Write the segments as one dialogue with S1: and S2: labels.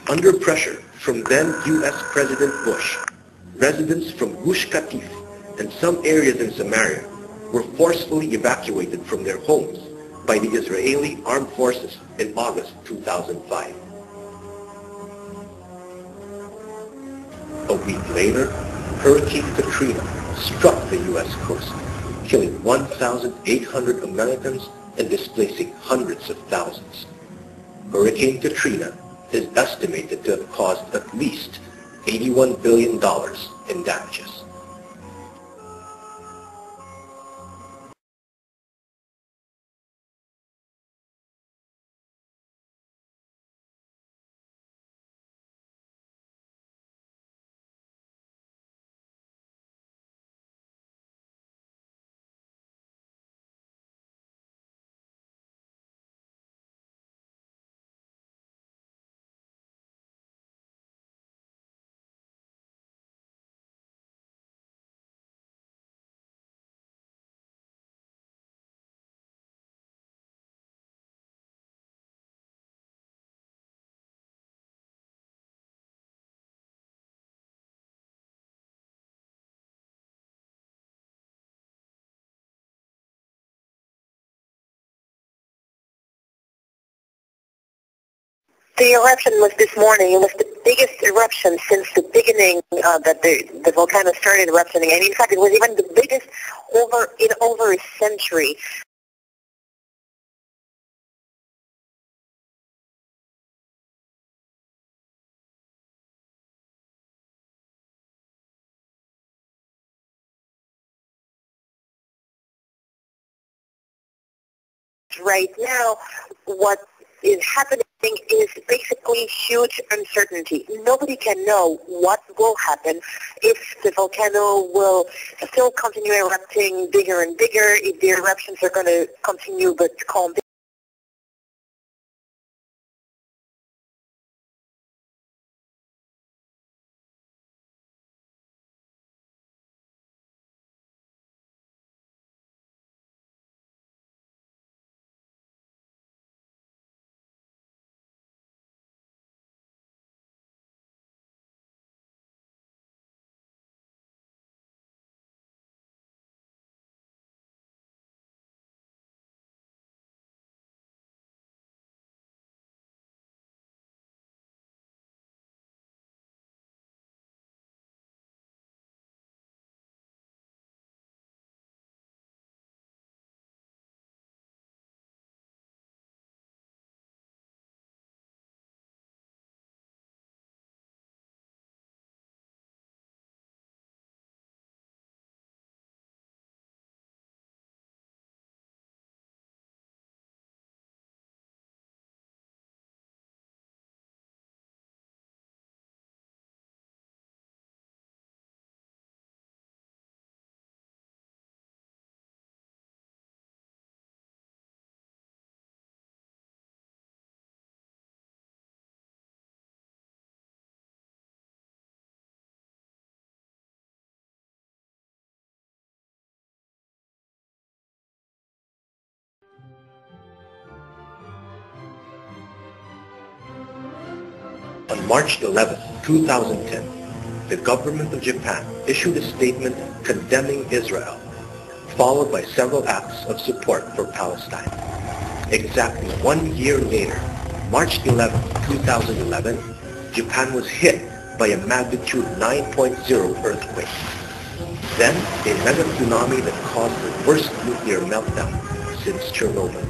S1: Under pressure from then U.S. President Bush, residents from Gush Katif and some areas in Samaria were forcefully evacuated from their homes by the Israeli armed forces in August 2005. A week later, Hurricane Katrina struck the U.S. coast, killing 1,800 Americans and displacing hundreds of thousands. Hurricane Katrina is estimated to have caused at least $81 billion in damages.
S2: The eruption was this morning. It was the biggest eruption since the beginning that the volcano started erupting. And in fact, it was even the biggest in over a century. Right now, what is happening is basically huge uncertainty. Nobody can know what will happen, if the volcano will still continue erupting bigger and bigger, if the eruptions are going to continue but calm down.
S1: On March 11, 2010, the government of Japan issued a statement condemning Israel, followed by several acts of support for Palestine. Exactly 1 year later, March 11, 2011, Japan was hit by a magnitude 9.0 earthquake. Then, a mega tsunami that caused the worst nuclear meltdown since Chernobyl.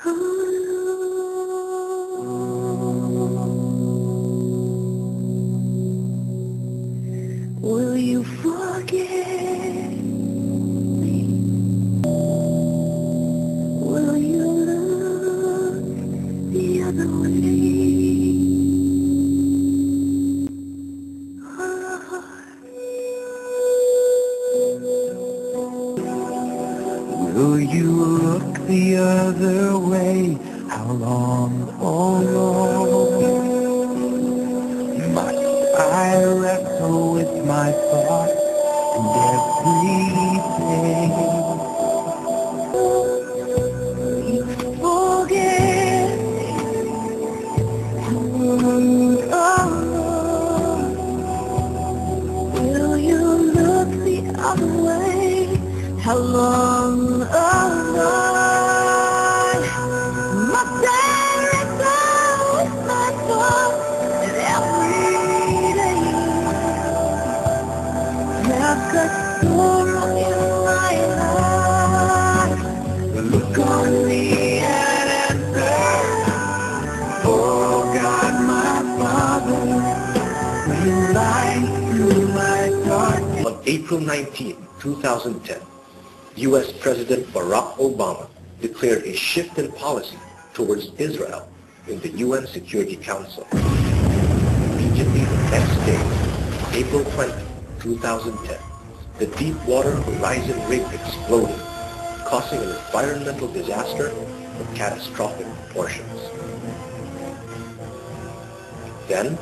S3: Will you forget me? Will you look the other way? Will you look the other way? How long, oh Lord, must I wrestle with my thoughts and everything? You forget, oh Lord, will you look the other way? How long, oh Lord, must I wrestle with my thoughts and everything? I've got sorrow in my heart. Look on me and answer. Oh God, my Father, will you light through my darkness?
S1: On April 19, 2010, U.S. President Barack Obama declared a shift in policy towards Israel in the UN Security Council. Immediately the next day, April 20, 2010, the Deepwater Horizon rig exploded, causing an environmental disaster of catastrophic proportions. Then,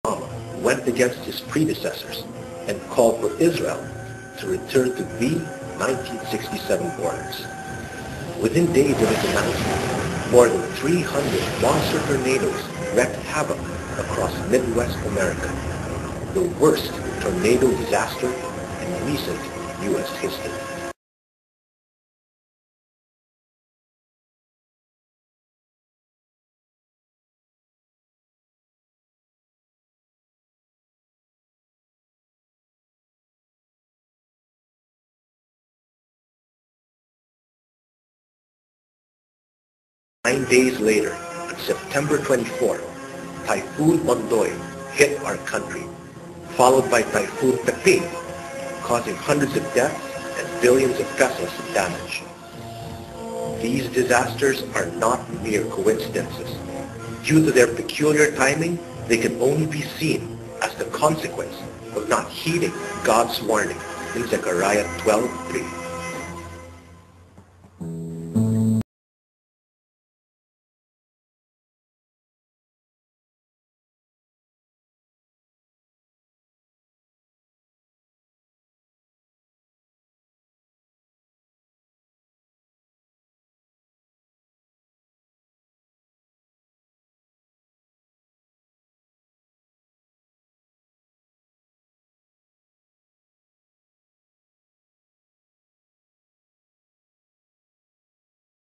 S1: Obama went against his predecessors and called for Israel to return to the 1967 borders. Within days of his announcement, more than 300 monster tornadoes wreaked havoc across Midwest America, the worst tornado disaster in recent U.S. history. Nine days later, on September 24th, Typhoon Mondoy hit our country, followed by Typhoon Pepin, causing hundreds of deaths and billions of pesos in damage. These disasters are not mere coincidences. Due to their peculiar timing, they can only be seen as the consequence of not heeding God's warning in Zechariah 12:3.